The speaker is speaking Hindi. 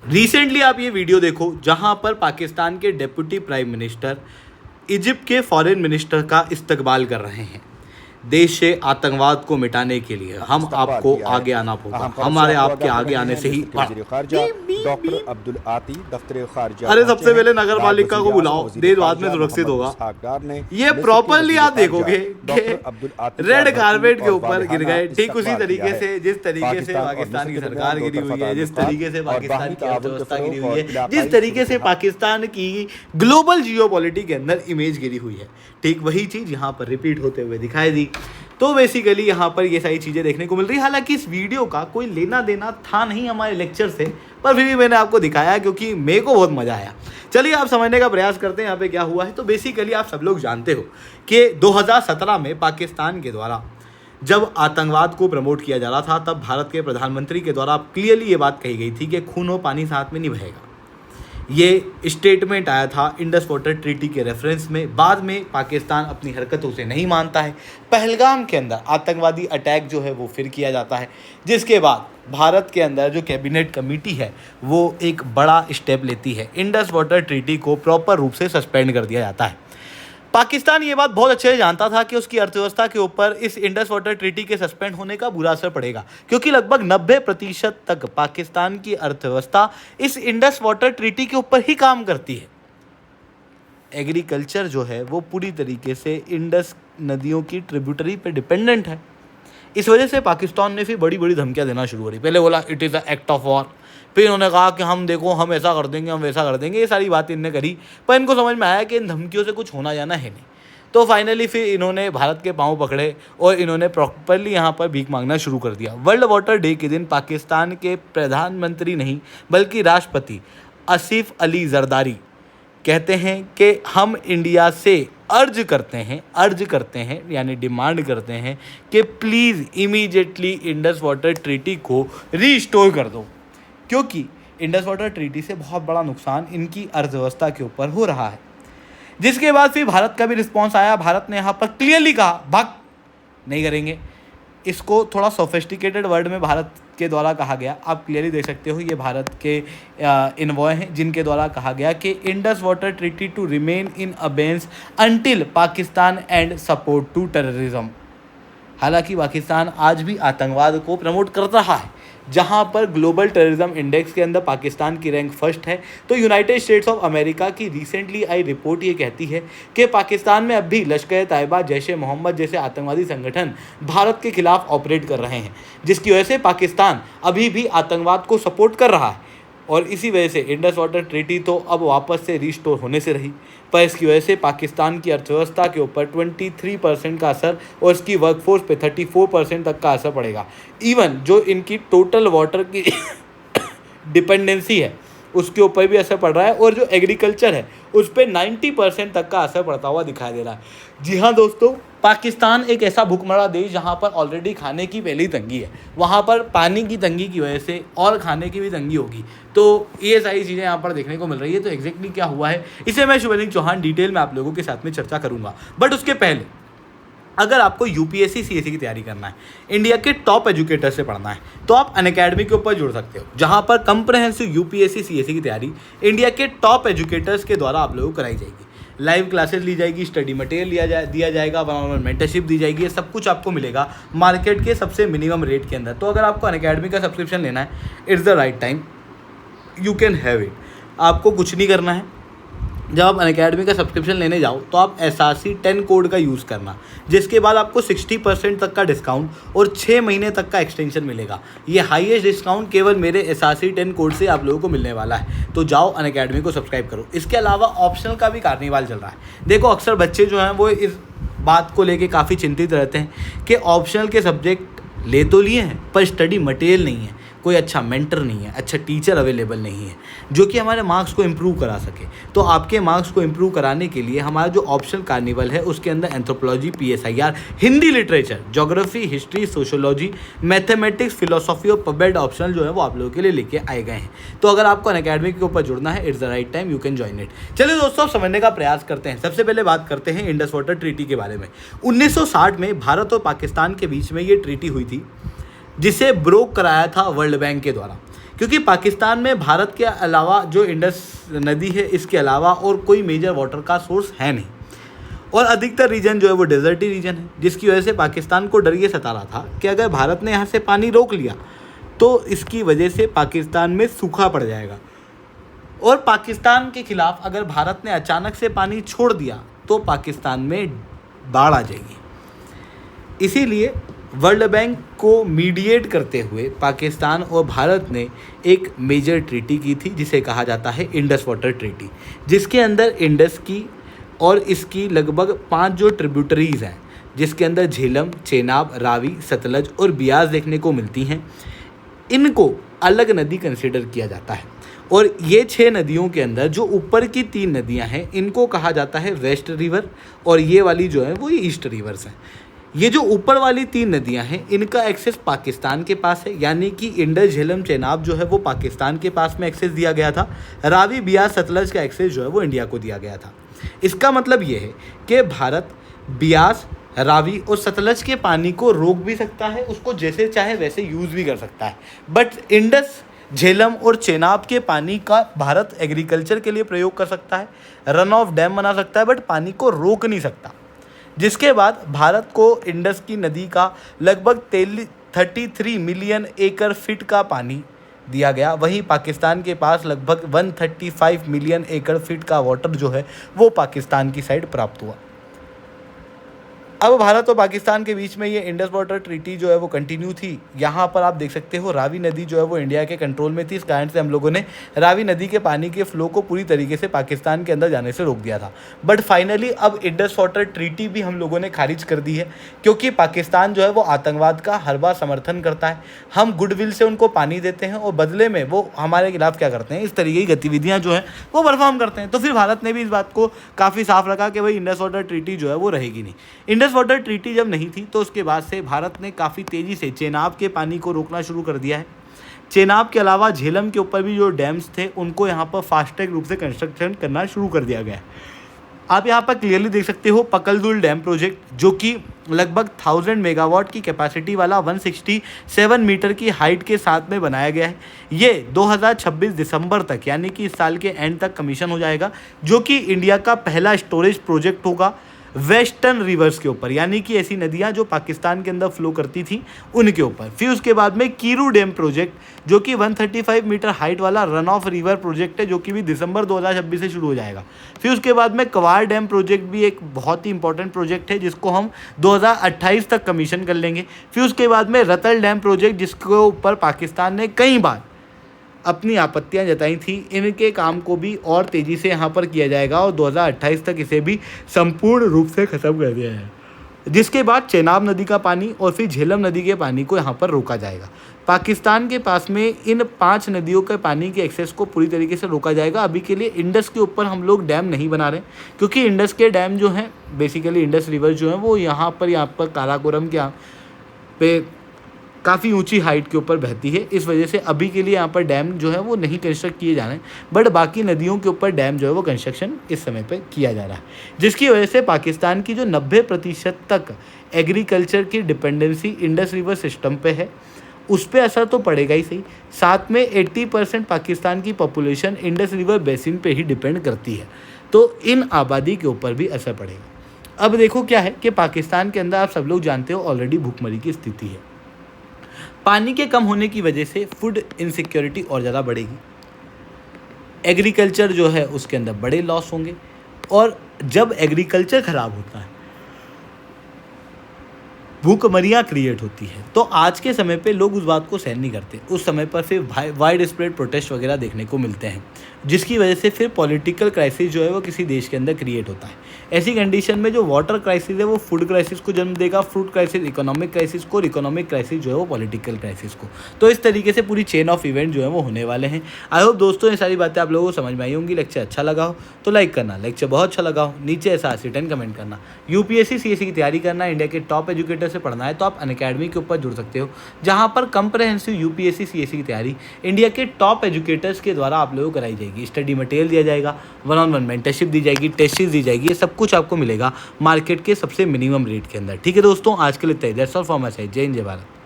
रिसेंटली आप ये वीडियो देखो जहां पर पाकिस्तान के डिप्टी प्राइम मिनिस्टर इजिप्ट के फॉरेन मिनिस्टर का इस्तकबाल कर रहे हैं। देश से आतंकवाद को मिटाने के लिए हम आपको आगे आना होगा। हमारे आपके आगे आने से ही डॉक्टर अब्दुल आती दफ्तर खारजा। अरे सबसे पहले नगर पालिका को बुलाओ, देर बाद में सुरक्षित होगा। ये प्रॉपरली आप देखोगे रेड कारपेट के ऊपर गिर गए, ठीक उसी तरीके से जिस तरीके से पाकिस्तान की सरकार गिरी हुई है, जिस तरीके से पाकिस्तान की अर्थव्यवस्था गिरी हुई है, जिस तरीके से पाकिस्तान की ग्लोबल जियोपॉलिटिक्स के अंदर इमेज गिरी हुई है, ठीक वही चीज यहाँ पर रिपीट होते हुए दिखाई दी। तो बेसिकली यहाँ पर ये सारी चीज़ें देखने को मिल रही। हालांकि इस वीडियो का कोई लेना देना था नहीं हमारे लेक्चर से, पर फिर भी मैंने आपको दिखाया क्योंकि मेरे को बहुत मज़ा आया। चलिए आप समझने का प्रयास करते हैं यहाँ पे क्या हुआ है। तो बेसिकली आप सब लोग जानते हो कि 2017 में पाकिस्तान के द्वारा जब आतंकवाद को प्रमोट किया जा रहा था, तब भारत के प्रधानमंत्री के द्वारा क्लियरली ये बात कही गई थी कि खून और पानी साथ में नहीं बहेगा। ये स्टेटमेंट आया था इंडस वाटर ट्रीटी के रेफरेंस में। बाद में पाकिस्तान अपनी हरकतों से नहीं मानता है। पहलगाम के अंदर आतंकवादी अटैक जो है वो फिर किया जाता है, जिसके बाद भारत के अंदर जो कैबिनेट कमेटी है वो एक बड़ा स्टेप लेती है। इंडस वाटर ट्रीटी को प्रॉपर रूप से सस्पेंड कर दिया जाता है। पाकिस्तान ये बात बहुत अच्छे से जानता था कि उसकी अर्थव्यवस्था के ऊपर इस इंडस वाटर ट्रीटी के सस्पेंड होने का बुरा असर पड़ेगा, क्योंकि लगभग 90% तक पाकिस्तान की अर्थव्यवस्था इस इंडस वाटर ट्रीटी के ऊपर ही काम करती है। एग्रीकल्चर जो है वो पूरी तरीके से इंडस नदियों की ट्रिब्यूटरी पे डिपेंडेंट है। इस वजह से पाकिस्तान ने फिर बड़ी बड़ी धमकियां देना शुरू करी। पहले बोला it is a act of war, फिर इन्होंने कहा कि हम देखो हम ऐसा कर देंगे, हम वैसा कर देंगे। ये सारी बातें इनने करी, पर इनको समझ में आया कि इन धमकियों से कुछ होना जाना है नहीं। तो फाइनली फिर इन्होंने भारत के पांव पकड़े और इन्होंने प्रॉपरली यहाँ पर भीख मांगना शुरू कर दिया। वर्ल्ड वाटर डे के दिन पाकिस्तान के प्रधानमंत्री नहीं बल्कि राष्ट्रपति आसिफ अली जरदारी कहते हैं कि हम इंडिया से अर्ज करते हैं यानी डिमांड करते हैं कि please immediately Indus water treaty को रीस्टोर कर दो, क्योंकि इंडस वाटर ट्रीटी से बहुत बड़ा नुकसान इनकी अर्थव्यवस्था के ऊपर हो रहा है। जिसके बाद फिर भारत का भी रिस्पॉन्स आया। भारत ने यहाँ पर क्लियरली कहा भाग नहीं करेंगे। इसको थोड़ा सोफिस्टिकेटेड वर्ड में भारत के द्वारा कहा गया। आप क्लियरली देख सकते हो ये भारत के इन्वॉय हैं जिनके द्वारा कहा गया कि Indus water treaty to remain in abeyance until Pakistan and support to terrorism. हालांकि पाकिस्तान आज भी आतंकवाद को प्रमोट कर रहा है। जहां पर ग्लोबल टेररिज्म इंडेक्स के अंदर पाकिस्तान की रैंक फर्स्ट है, तो यूनाइटेड स्टेट्स ऑफ अमेरिका की रिसेंटली आई रिपोर्ट ये कहती है कि पाकिस्तान में अब भी लश्कर तैयबा, जैश ए मोहम्मद जैसे आतंकवादी संगठन भारत के खिलाफ ऑपरेट कर रहे हैं, जिसकी वजह से पाकिस्तान अभी भी आतंकवाद को सपोर्ट कर रहा है। और इसी वजह से इंडस वाटर ट्रीटी तो अब वापस से रीस्टोर होने से रही, पर इसकी वजह से पाकिस्तान की अर्थव्यवस्था के ऊपर 23% का असर और इसकी वर्कफोर्स पे 34% तक का असर पड़ेगा। इवन जो इनकी टोटल वाटर की डिपेंडेंसी है उसके ऊपर भी असर पड़ रहा है, और जो एग्रीकल्चर है उस पर 90% तक का असर पड़ता हुआ दिखाई दे रहा है। जी हाँ दोस्तों, पाकिस्तान एक ऐसा भूखमरा देश जहाँ पर ऑलरेडी खाने की पहली तंगी है, वहाँ पर पानी की तंगी की वजह से और खाने की भी तंगी होगी। तो ये सारी चीज़ें यहाँ पर देखने को मिल रही है। तो एग्जैक्टली क्या हुआ है इसे मैं शुभलिंग चौहान डिटेल में आप लोगों के साथ में चर्चा करूँगा। बट उसके पहले अगर आपको यूपीएससी सीएससी की तैयारी करना है, इंडिया के टॉप एजुकेटर से पढ़ना है, तो आप अनअकैडमी के ऊपर जुड़ सकते हो, जहां पर कंप्रहेंसिव यूपीएससी सीएससी की तैयारी इंडिया के टॉप एजुकेटर्स के द्वारा आप लोगों को कराई जाएगी। लाइव क्लासेस ली जाएगी, स्टडी मटेरियल दिया जाएगा, वन-ऑन-वन मेंटरशिप दी जाएगी। ये सब कुछ आपको मिलेगा मार्केट के सबसे मिनिमम रेट के अंदर। तो अगर आपको अनअकैडमी का सब्सक्रिप्शन लेना है, it's the right time, you can have it. आपको कुछ नहीं करना है। जब आप अनअकैडमी का सब्सक्रिप्शन लेने जाओ तो आप SRC 10 कोड का यूज़ करना, जिसके बाद आपको 60% तक का डिस्काउंट और 6 महीने तक का एक्सटेंशन मिलेगा। ये हाईएस्ट डिस्काउंट केवल मेरे SRC 10 कोड से आप लोगों को मिलने वाला है। तो जाओ अनअकैडमी को सब्सक्राइब करो। इसके अलावा ऑप्शनल का भी कार्निवाल चल रहा है। देखो अक्सर बच्चे जो हैं वो इस बात को लेके काफ़ी चिंतित रहते हैं कि ऑप्शनल के सब्जेक्ट ले तो लिए हैं पर स्टडी मटेरियल नहीं है, कोई अच्छा मेंटर नहीं है, अच्छा टीचर अवेलेबल नहीं है जो कि हमारे मार्क्स को इम्प्रूव करा सके। तो आपके मार्क्स को इम्प्रूव कराने के लिए हमारा जो ऑप्शनल कार्निवल है उसके अंदर anthropology, PSIR, Hindi literature, geography, history, sociology, mathematics, philosophy और पबेड ऑप्शनल जो है वो आप लोगों के लिए लेके आए गए हैं। तो अगर आपको अनअकैडमी के ऊपर जुड़ना है, it's the right time, you can join it. चलिए दोस्तों समझने का प्रयास करते हैं। सबसे पहले बात करते हैं इंडस वाटर ट्रीटी के बारे में। 1960 में भारत और पाकिस्तान के बीच में ये ट्रीटी हुई थी, जिसे ब्रोक कराया था वर्ल्ड बैंक के द्वारा। क्योंकि पाकिस्तान में भारत के अलावा जो इंडस नदी है इसके अलावा और कोई मेजर वाटर का सोर्स है नहीं, और अधिकतर रीजन जो है वो डेजर्टी रीजन है, जिसकी वजह से पाकिस्तान को डर ये सता रहा था कि अगर भारत ने यहाँ से पानी रोक लिया तो इसकी वजह से पाकिस्तान में सूखा पड़ जाएगा, और पाकिस्तान के खिलाफ अगर भारत ने अचानक से पानी छोड़ दिया तो पाकिस्तान में बाढ़ आ जाएगी। इसीलिए वर्ल्ड बैंक को मीडिएट करते हुए पाकिस्तान और भारत ने एक मेजर ट्रीटी की थी जिसे कहा जाता है इंडस वाटर ट्रीटी, जिसके अंदर इंडस की और इसकी लगभग 5 जो ट्रिब्यूटरीज़ हैं, जिसके अंदर झेलम, चेनाब, रावी, सतलज और बियास देखने को मिलती हैं, इनको अलग नदी कंसिडर किया जाता है। और ये 6 नदियों के अंदर जो ऊपर की 3 नदियां हैं इनको कहा जाता है वेस्ट रिवर, और ये वाली जो है वो ईस्ट रिवर्स हैं। ये जो ऊपर वाली 3 नदियां हैं इनका एक्सेस पाकिस्तान के पास है, यानी कि इंडस, झेलम, चेनाब जो है वो पाकिस्तान के पास में एक्सेस दिया गया था। रावी, बियास, सतलज का एक्सेस जो है वो इंडिया को दिया गया था। इसका मतलब ये है कि भारत बियास, रावी और सतलज के पानी को रोक भी सकता है, उसको जैसे चाहे वैसे यूज़ भी कर सकता है, बट इंडस, झेलम और चेनाब के पानी का भारत एग्रीकल्चर के लिए प्रयोग कर सकता है, रन ऑफ डैम बना सकता है, बट पानी को रोक नहीं सकता। जिसके बाद भारत को इंडस की नदी का लगभग 33 मिलियन एकड़ फीट का पानी दिया गया। वहीं पाकिस्तान के पास लगभग 135 मिलियन एकड़ फीट का वाटर जो है वो पाकिस्तान की साइड प्राप्त हुआ। अब भारत और पाकिस्तान के बीच में ये इंडस वाटर ट्रीटी जो है वो कंटिन्यू थी। यहाँ पर आप देख सकते हो रावी नदी जो है वो इंडिया के कंट्रोल में थी, इस कारण से हम लोगों ने रावी नदी के पानी के फ्लो को पूरी तरीके से पाकिस्तान के अंदर जाने से रोक दिया था। बट फाइनली अब इंडस वाटर ट्रीटी भी हम लोगों ने खारिज कर दी है, क्योंकि पाकिस्तान जो है वो आतंकवाद का हर बार समर्थन करता है। हम गुडविल से उनको पानी देते हैं और बदले में वो हमारे खिलाफ क्या करते हैं, इस तरीके की गतिविधियाँ जो हैं वो परफॉर्म करते हैं। तो फिर भारत ने भी इस बात को काफ़ी साफ रखा कि भाई इंडस वाटर ट्रीटी जो है वो रहेगी नहीं। इंडस वाटर ट्रीटी जब नहीं थी तो उसके बाद से भारत ने काफ़ी तेज़ी से चेनाब के पानी को रोकना शुरू कर दिया है। चेनाब के अलावा झेलम के ऊपर भी जो डैम्स थे उनको यहाँ पर फास्ट ट्रैक रूप से कंस्ट्रक्शन करना शुरू कर दिया गया है। आप यहाँ पर क्लियरली देख सकते हो पकलदुल डैम प्रोजेक्ट, जो कि लगभग 1000 मेगावाट की कैपेसिटी वाला 167 मीटर की हाइट के साथ में बनाया गया है। ये 2026 दिसंबर तक यानी कि इस साल के एंड तक कमीशन हो जाएगा, जो कि इंडिया का पहला स्टोरेज प्रोजेक्ट होगा वेस्टर्न रिवर्स के ऊपर, यानी कि ऐसी नदियां जो पाकिस्तान के अंदर फ्लो करती थी उनके ऊपर। फिर उसके बाद में कीरू डैम प्रोजेक्ट, जो कि 135 मीटर हाइट वाला रन ऑफ रिवर प्रोजेक्ट है, जो कि भी दिसंबर 2026 से शुरू हो जाएगा। फिर उसके बाद में कवार डैम प्रोजेक्ट भी एक बहुत ही इंपॉर्टेंट प्रोजेक्ट है, जिसको हम 2028 तक कमीशन कर लेंगे। फिर उसके बाद में रतल डैम प्रोजेक्ट, जिसके ऊपर पाकिस्तान ने कई बार अपनी आपत्तियां जताई थी, इनके काम को भी और तेज़ी से यहाँ पर किया जाएगा और 2028 तक इसे भी संपूर्ण रूप से ख़त्म कर दिया जाएगा। जिसके बाद चेनाब नदी का पानी और फिर झेलम नदी के पानी को यहाँ पर रोका जाएगा। पाकिस्तान के पास में इन 5 नदियों के पानी के एक्सेस को पूरी तरीके से रोका जाएगा। अभी के लिए इंडस के ऊपर हम लोग डैम नहीं बना रहे, क्योंकि इंडस के डैम जो हैं बेसिकली इंडस रिवर जो है वो यहाँ पर काराकोरम के यहाँ पे काफ़ी ऊंची हाइट के ऊपर बहती है। इस वजह से अभी के लिए यहाँ पर डैम जो है वो नहीं कंस्ट्रक्ट किए जा रहे हैं, बट बाकी नदियों के ऊपर डैम जो है वो कंस्ट्रक्शन इस समय पे किया जा रहा है, जिसकी वजह से पाकिस्तान की जो 90% तक एग्रीकल्चर की डिपेंडेंसी इंडस रिवर सिस्टम पे है उस पर असर तो पड़ेगा ही सही, साथ में 80% पाकिस्तान की पॉपुलेशन इंडस रिवर बेसिन पे ही डिपेंड करती है, तो इन आबादी के ऊपर भी असर पड़ेगा। अब देखो क्या है कि पाकिस्तान के अंदर आप सब लोग जानते हो ऑलरेडी भूखमरी की स्थिति है। पानी के कम होने की वजह से फूड इनसिक्योरिटी और ज़्यादा बढ़ेगी, एग्रीकल्चर जो है उसके अंदर बड़े लॉस होंगे, और जब एग्रीकल्चर ख़राब होता है भूखमरियाँ क्रिएट होती है, तो आज के समय पे लोग उस बात को सहन नहीं करते। उस समय पर फिर वाइड स्प्रेड प्रोटेस्ट वगैरह देखने को मिलते हैं, जिसकी वजह से फिर पॉलिटिकल क्राइसिस जो है वो किसी देश के अंदर क्रिएट होता है। ऐसी कंडीशन में जो वाटर क्राइसिस है वो फूड क्राइसिस को जन्म देगा, फूड क्राइसिस इकोनॉमिक क्राइसिस को, और इकोनॉमिक क्राइसिस जो है वो पॉलिटिकल क्राइसिस को। तो इस तरीके से पूरी चेन ऑफ इवेंट जो है वो होने वाले हैं। आई होप दोस्तों ये सारी बातें आप लोगों को समझ में आई होंगी। लेक्चर अच्छा लगा हो तो लाइक करना, लेक्चर बहुत अच्छा लगा हो नीचे ऐसा 10 कमेंट करना। यूपीएससी सीएससी की तैयारी करना, इंडिया के टॉप एजुकेटर से पढ़ना है तो आप अनअकैडमी के ऊपर जुड़ सकते हो, जहाँ पर कंप्रहेंसिव यूपीएससी सीएससी की तैयारी इंडिया के टॉप एजुकेटर्स के द्वारा आप लोगों को कराई जाएगी। स्टडी मटेरियल दिया जाएगा, 1-on-1 मेंटरशिप दी जाएगी, टेस्ट सीरीज दी जाएगी, ये सब कुछ आपको मिलेगा मार्केट के सबसे मिनिमम रेट के अंदर। ठीक है दोस्तों, आज के लिए that's all from my side. जय हिंद, जय भारत।